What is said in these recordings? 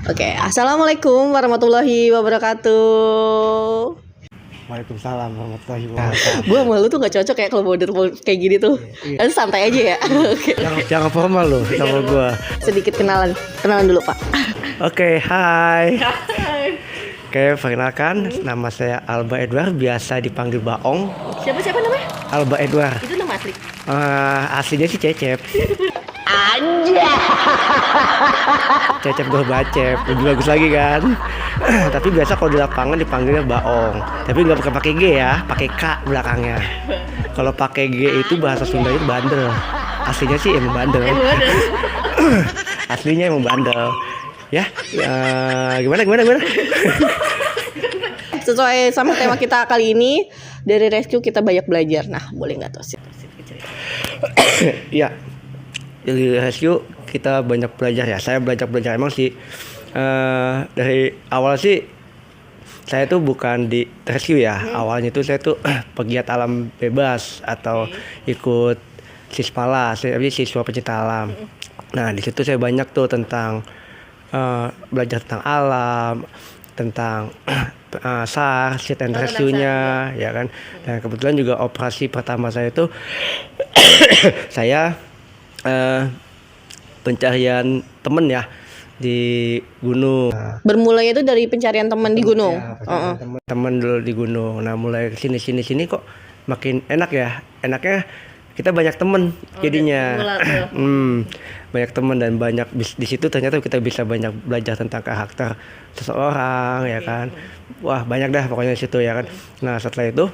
Oke, assalamualaikum warahmatullahi wabarakatuh. Waalaikumsalam warahmatullahi wabarakatuh. Gue sama lu tuh gak cocok ya kalau border kayak gini tuh. Kan santai aja ya. Oke. Jangan formal loh sama gua. Sedikit kenalan dulu Pak. Oke, hai. Oke, perkenalkan, nama saya Alba Edward, biasa dipanggil Baong. Siapa namanya? Alba Edward. Itu nama asli. Aslinya sih Cecep. Anja. Cecep Gorbacep, lebih bagus lagi kan. Tapi biasa kalau di lapangan dipanggilnya Baong. Tapi nggak pakai G ya, pakai K belakangnya. Kalau pakai G itu bahasa Sunda itu bandel. Aslinya sih emang bandel. Aslinya emang bandel. Ya, gimana? Sesuai sama tema kita kali ini, dari rescue kita banyak belajar. Nah, boleh nggak tuh? Iya. Dari rescue kita banyak belajar ya. Saya belajar emang sih dari awal sih saya tuh bukan di rescue ya. Awalnya tuh saya tuh pegiat alam bebas atau ikut Sispala, siswa pencinta alam. Nah, di situ saya banyak tuh tentang belajar tentang alam, tentang SAR, search and rescue-nya, ya kan. Dan kebetulan juga operasi pertama saya itu saya pencarian temen ya di gunung. Bermulai itu dari pencarian teman di gunung. Ya, temen dulu di gunung. Nah, mulai sini kok makin enak ya. Enaknya kita banyak temen jadinya. Banyak temen dan banyak di situ ternyata kita bisa banyak belajar tentang karakter seseorang, ya kan. Wah, banyak dah pokoknya di situ, ya kan. Nah, setelah itu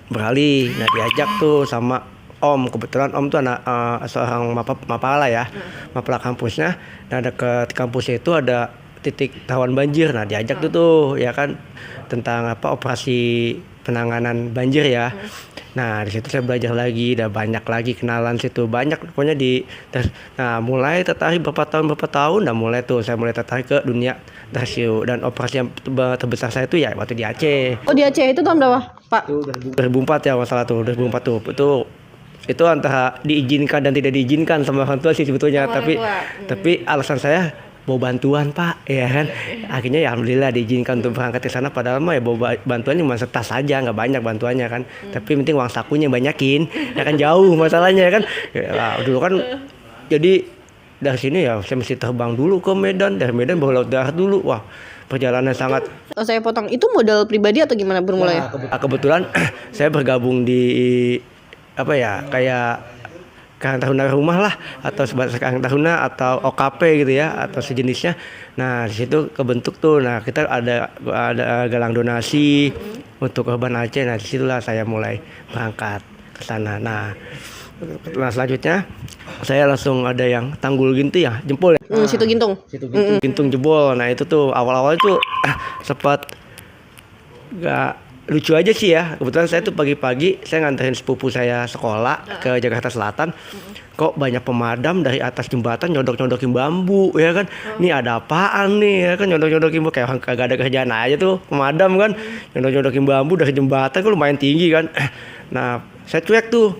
beralih. Nah, diajak tuh sama Om, kebetulan Om tuh anak seorang mapala ya, mapala kampusnya. Nah, dekat kampusnya itu ada titik rawan banjir. Nah, diajak tuh ya kan tentang operasi penanganan banjir ya. Nah, di situ saya belajar lagi, dan banyak lagi kenalan situ, banyak pokoknya nah, mulai tertarik beberapa tahun, dan saya mulai tertarik ke dunia rescue. Dan operasi yang terbesar saya itu ya waktu di Aceh. Oh, di Aceh itu tahun berapa, Pak? Itu 2004 ya masalah tuh, 2004 tuh. Itu antara diizinkan dan tidak diizinkan sama orang tua sih sebetulnya, tapi alasan saya bawa bantuan Pak, ya kan. Akhirnya ya alhamdulillah diizinkan untuk berangkat ke sana, padahal mah ya bawa bantuannya cuma setas saja, nggak banyak bantuannya kan. Tapi penting uang sakunya banyakin, ya kan, jauh masalahnya ya kan. Ya, dulu kan jadi dari sini ya saya mesti terbang dulu ke Medan, dari Medan bawa laut darat dulu. Wah, perjalanan sangat. Saya potong, itu modal pribadi atau gimana bermulai? Kebetulan saya bergabung di kayak Karang Taruna Rumah lah, atau sebatas Karang Taruna atau OKP gitu ya, atau sejenisnya. Nah, di situ kebentuk tuh. Nah, kita ada galang donasi untuk korban Aceh. Nah, disitulah saya mulai berangkat ke sana. Nah, selanjutnya saya langsung ada yang Tanggul Gintu ya, jempol ya. Situ Gintung. Gintung jebol. Nah, itu tuh awal-awal tuh sempat gak lucu aja sih ya. Kebetulan saya tuh pagi-pagi saya nganterin sepupu saya sekolah ke Jakarta Selatan. Kok banyak pemadam dari atas jembatan nyodok-nyodokin bambu, ya kan. Ini ada apaan nih, ya kan, nyodok-nyodokin bambu, kayak orang kagak ada kerjaan aja tuh pemadam kan. Nyodok-nyodokin bambu dari jembatan kan lumayan tinggi kan. Nah, saya cuek tuh.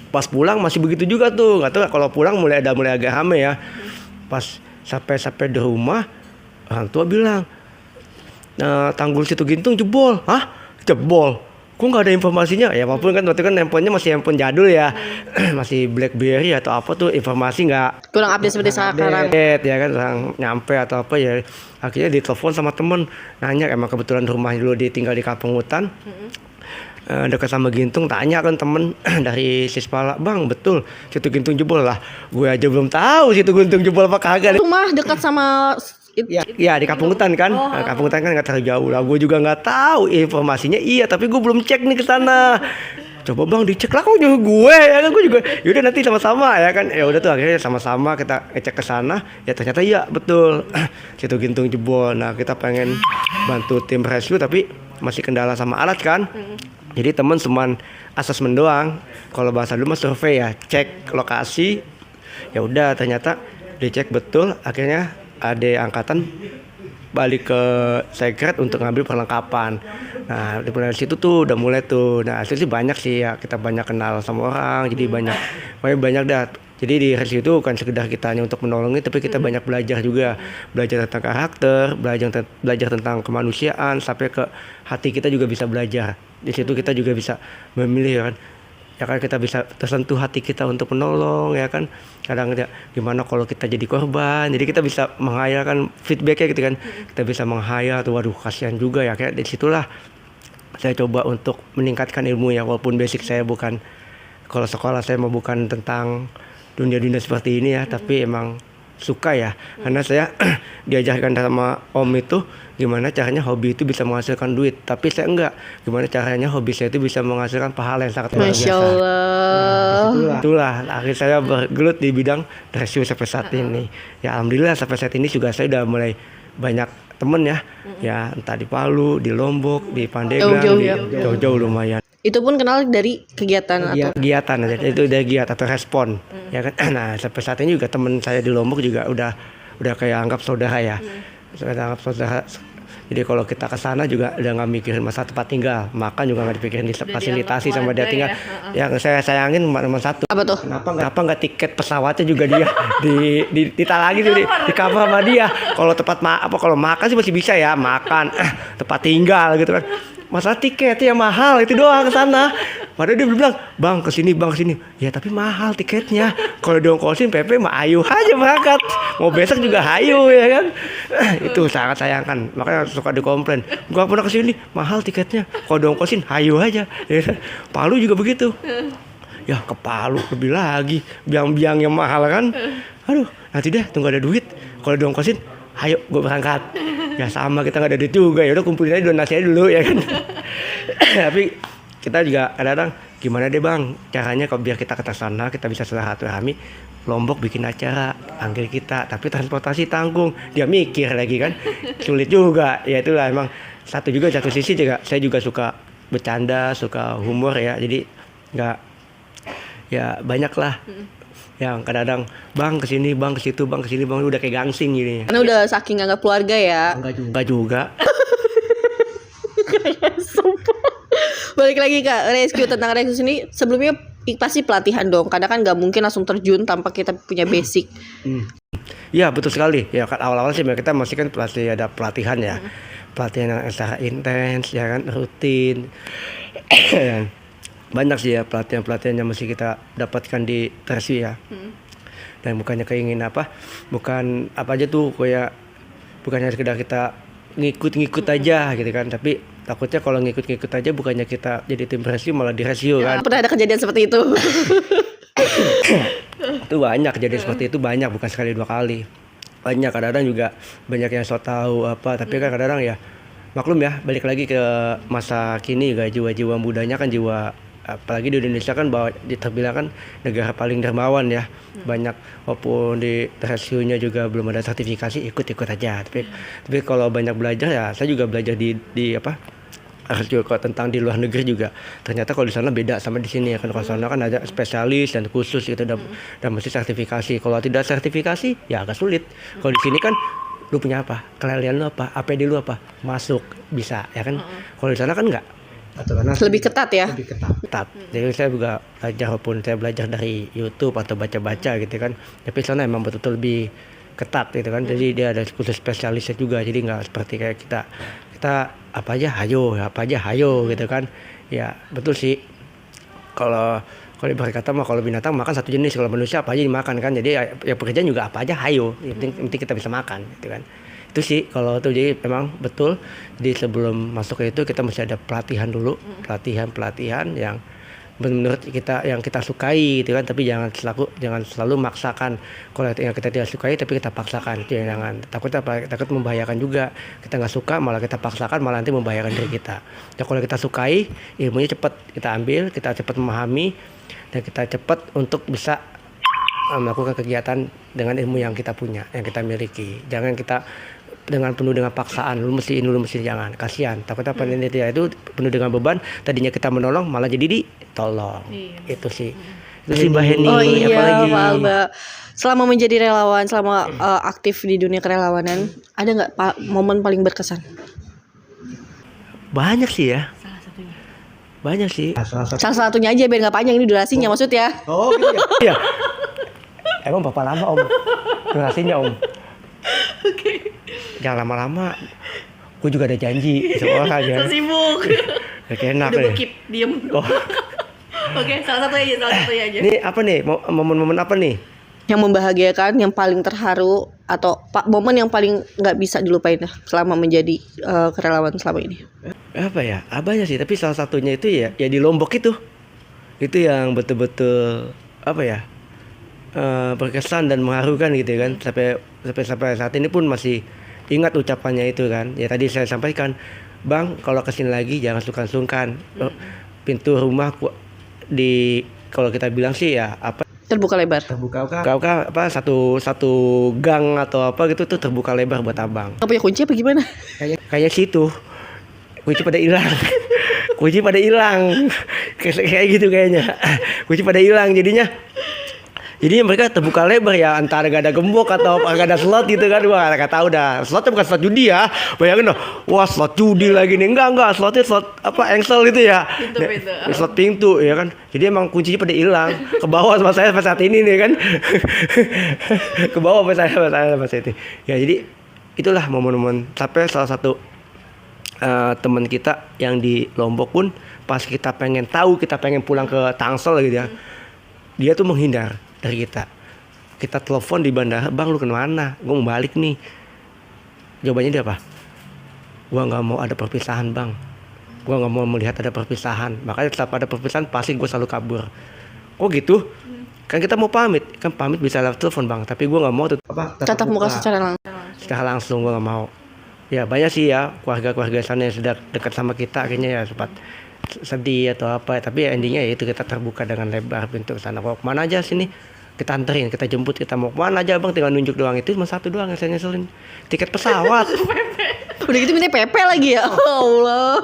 Pas pulang masih begitu juga tuh. Enggak tahu kalau pulang mulai agak rame ya. Pas sampai di rumah, orang tua bilang, tanggul Situ Gintung jebol. Hah? Jebol? Kok nggak ada informasinya? Ya walaupun kan waktu kan handphonenya masih handphone jadul ya. Masih BlackBerry atau apa tuh, informasi nggak kurang update seperti sekarang. ya kan, kurang nyampe atau apa ya. Akhirnya ditelepon sama temen, nanya, emang kebetulan rumahnya dulu ditinggal di kampung hutan, dekat sama Gintung. Tanya kan temen dari Sispala, bang betul Situ Gintung jebol lah. Gue aja belum tahu Situ Gintung jebol apa kagak. Rumah dekat sama Ya di kampung hutan kan. Kampung hutan kan nggak terlalu jauh lah. Gue juga nggak tahu informasinya. Iya, tapi gue belum cek nih ke sana. Coba bang dicek lah, kok nyuruh gue, ya kan. Gue juga yaudah nanti sama-sama, ya kan. Ya udah tuh akhirnya sama-sama kita ngecek ke sana. Ya ternyata iya betul Situ Gintung jebol. Nah, kita pengen bantu tim rescue tapi masih kendala sama alat kan. Jadi teman cuman asesmen doang. Kalau bahasa dulu mah survei ya, cek lokasi. Ya udah ternyata dicek betul. Akhirnya ada angkatan balik ke Secret untuk ngambil perlengkapan. Nah, di situ tuh udah mulai tuh. Nah, asli sih banyak sih ya, kita banyak kenal sama orang, jadi banyak dah Jadi di rescue itu bukan sekedar kita hanya untuk menolongi, tapi kita banyak belajar juga, belajar tentang karakter, belajar tentang kemanusiaan, sampai ke hati kita juga bisa belajar. Di situ kita juga bisa memilih kan, ya kan kita bisa tersentuh hati kita untuk menolong ya kan. Kadang ya, gimana kalau kita jadi korban, jadi kita bisa menghayalkan feedbacknya gitu kan, kita bisa menghayal tuh, waduh kasihan juga ya, kayak disitulah saya coba untuk meningkatkan ilmu ya, walaupun basic saya bukan, kalau sekolah saya mau bukan tentang dunia-dunia seperti ini ya, tapi emang suka ya, karena saya diajarkan sama om itu gimana caranya hobi itu bisa menghasilkan duit, tapi saya enggak, gimana caranya hobi saya itu bisa menghasilkan pahala yang sangat luar biasa. Masya Allah. Itulah akhir saya bergelut di bidang rescue sampai saat ini. Ya alhamdulillah sampai saat ini juga saya udah mulai banyak temen ya, ya entah di Palu, di Lombok, di Pandeglang, Jauh-jauh di ya. jauh-jauh lumayan. Itu pun kenal dari kegiatan atau Kegiatan aja, itu udah giat atau respon ya kan. Nah sampai saat ini juga teman saya di Lombok juga udah kayak anggap saudara ya, sudah anggap saudara. Jadi kalau kita ke sana juga udah nggak mikirin masa tempat tinggal, makan juga nggak dipikirin, difasilitasi sama dia tinggal. Yang saya sayangin cuma satu, apa tuh? kenapa nggak tiket pesawatnya juga dia ditalagi tuh, di cover sama dia. Kalau kalau makan sih masih bisa ya, makan tempat tinggal gitu kan. Masalah tiketnya yang mahal itu doang ke sana. Padahal dia bilang, bang kesini. Ya tapi mahal tiketnya. Kalau diongkosin PP mah ayo aja berangkat. Mau besok juga ayo ya kan. Itu sangat sayangkan. Makanya suka dikomplain. Gua pernah kesini mahal tiketnya. Kalau diongkosin ayo aja. Ya kan? Palu juga begitu. Ya ke Palu lebih lagi. Biang-biang yang mahal kan. Aduh nanti deh tunggu ada duit. Kalau diongkosin ayo gue berangkat. Ya sama, kita nggak ada duit juga, ya udah kumpulin aja donasi aja dulu ya kan. Tapi kita juga kadang-kadang gimana deh bang caranya kalau biar kita ke sana kita bisa silaturahmi, Lombok bikin acara panggil kita tapi transportasi tanggung, dia mikir lagi kan. Sulit juga ya, itulah emang satu sisi juga saya juga suka bercanda, suka humor ya, jadi nggak ya banyak lah yang kadang-kadang bang kesini, bang kesitu, bang kesini, bang udah kayak gangsing gini. Karena udah saking anggap keluarga ya. Enggak juga. Sumpah. Balik lagi ke rescue, tentang rescue ini sebelumnya pasti pelatihan dong. Kadang kan nggak mungkin langsung terjun tanpa kita punya basic. Iya betul sekali. Ya kan awal-awal sih kita masih kan ada pelatihan ya. Pelatihan yang secara intens ya kan, rutin. Banyak sih ya pelatihan yang mesti kita dapatkan di rescue ya. Dan bukannya keinginan bukan apa aja tuh, kayak bukannya sekedar kita ngikut aja gitu kan, tapi takutnya kalau ngikut aja bukannya kita jadi tim rescue malah di rescue kan. Pernah ada kejadian seperti itu? Itu banyak kejadian seperti itu, banyak, bukan sekali dua kali. Banyak, kadang-kadang juga banyak yang so tahu tapi kan kadang-kadang ya maklum ya, balik lagi ke masa kini juga jiwa-jiwa mudanya kan apalagi di Indonesia kan terbilang kan negara paling dermawan ya. Banyak walaupun di rescue-nya juga belum ada sertifikasi, ikut aja. Tapi kalau banyak belajar ya, saya juga belajar di rescue tentang di luar negeri juga. Ternyata kalau di sana beda sama di sini ya kan. Kalau di sana kan ada spesialis dan khusus gitu, dan mesti sertifikasi. Kalau tidak sertifikasi ya agak sulit. Kalau di sini kan lu punya apa? Keahlian lu apa? APD lu apa? Masuk bisa ya kan. Kalau di sana kan enggak. Lebih ketat ya? Lebih ketat. Jadi saya juga belajar, walaupun saya belajar dari YouTube atau baca-baca gitu kan, tapi sana emang betul-betul lebih ketat gitu kan. Jadi dia ada khusus spesialisnya juga, jadi nggak seperti kayak kita apa aja hayo gitu kan. Ya betul sih, kalau ibarat kata mah, kalau binatang makan satu jenis, kalau manusia apa aja dimakan kan. Jadi ya pekerjaan juga apa aja hayo, yang penting kita bisa makan gitu kan. Itu sih kalau tuh, jadi memang betul. Jadi sebelum masuk ke itu kita mesti ada pelatihan dulu, pelatihan yang menurut kita, yang kita sukai gitu kan. Tapi jangan selalu maksakan. Kalau yang kita tidak sukai tapi kita paksakan, jangan. Takut membahayakan juga. Kita nggak suka malah kita paksakan, malah nanti membahayakan diri kita. Ya kalau kita sukai, ilmunya cepat kita ambil, kita cepat memahami, dan kita cepat untuk bisa melakukan kegiatan dengan ilmu yang kita punya, yang kita miliki. Jangan kita penuh dengan paksaan, lu mesti jangan, kasihan. Takutnya panitia itu penuh dengan beban, tadinya kita menolong malah jadi ditolong. Itu sih. Itu sih Mbak Heni. Oh iya, apalagi Pak Alba. Selama menjadi relawan, selama aktif di dunia kerelawanan, ada nggak momen paling berkesan? Banyak sih ya. Banyak sih. Salah satunya aja biar nggak panjang ini durasinya, maksudnya. Oh gitu ya. Iya. Emang berapa lama Om? Durasinya Om? Oke. Jangan lama-lama. Gue juga ada janji sama orang ya. Sibuk. Kayak enak Udah nih. bokep, diem. Oh. Oke, salah satu aja. Ini apa nih? Momen-momen apa nih? Yang membahagiakan, yang paling terharu, atau momen yang paling nggak bisa dilupain dah selama menjadi kerelawan selama ini. Apa ya? Abahnya sih, tapi salah satunya itu ya di Lombok itu. Itu yang betul-betul apa ya? Berkesan dan mengharukan gitu kan. Sampai saat ini pun masih ingat ucapannya itu kan. Ya tadi saya sampaikan, Bang, kalau kesini lagi jangan sungkan-sungkan. Pintu rumah kalau kita bilang sih ya apa? Terbuka lebar. Terbuka apa satu gang atau apa gitu tuh terbuka lebar buat abang. Nggak punya kunci apa gimana? Kayak situ kunci pada hilang. Kunci pada hilang kayak gitu kayaknya. Kunci pada hilang jadinya mereka terbuka lebar ya, antara gak ada gembok atau gak ada slot gitu kan. Wah gak tahu dah, slotnya bukan slot judi ya, bayangin dong, wah slot judi lagi nih. Enggak, slotnya slot apa engsel gitu ya, slot pintu ya kan. Jadi emang kuncinya pada hilang, ke bawah sama saya saat ini nih kan. Ke bawah sama saya pas ini ya. Jadi itulah momen-momen. Sampai salah satu teman kita yang di Lombok pun pas kita pengen pulang ke Tangsel gitu ya, dia tuh menghindar dari kita. Kita telepon di bandara, Bang lu kemana? Gue mau balik nih. Jawabannya dia apa? Gua nggak mau ada perpisahan Bang. Gua nggak mau melihat ada perpisahan. Makanya setiap ada perpisahan pasti gue selalu kabur. Oh gitu? Kan kita mau pamit. Kan pamit bisa lewat telepon Bang. Tapi gue nggak mau Tatap muka secara langsung gue nggak mau. Ya banyak sih ya keluarga sana yang sudah dekat sama kita akhirnya ya sempat sedih atau apa, tapi ya endingnya ya itu kita terbuka dengan lebar pintu ke sana. Mau kemana aja sini kita anterin, kita jemput, kita mau kemana aja Bang, tinggal nunjuk doang. Itu cuma satu doang yang saya nyeselin, tiket pesawat. Udah gitu minta PP lagi ya. Allah.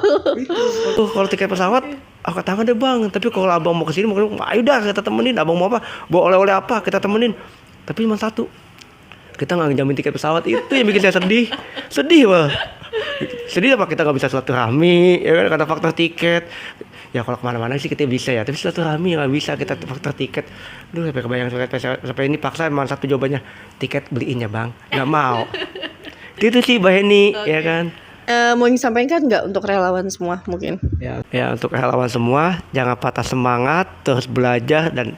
Tuh kalau tiket pesawat aku tangan deh Bang, tapi kalau abang mau kesini mungkin ayo dah kita temenin. Abang mau apa, bawa oleh-oleh apa kita temenin. Tapi cuma satu, kita nggak ngejamin tiket pesawat. Itu yang bikin saya sedih Bang. Sedih apa kita nggak bisa silaturahmi ya kan, karena faktor tiket. Ya kalau kemana-mana sih kita bisa ya, tapi silaturahmi nggak bisa kita faktor tiket. Duh sampai kebayang sampai ini paksa emang satu jawabannya, tiket beliinnya Bang, nggak mau. Itu sih Mbak Heni ya kan. Mau disampaikan nggak untuk relawan semua mungkin? Ya untuk relawan semua jangan patah semangat, terus belajar dan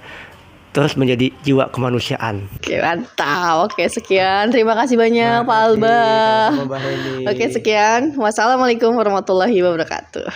terus menjadi jiwa kemanusiaan. Oke mantap. Oke sekian. Terima kasih banyak Pak Alba. Oke sekian. Wassalamualaikum warahmatullahi wabarakatuh.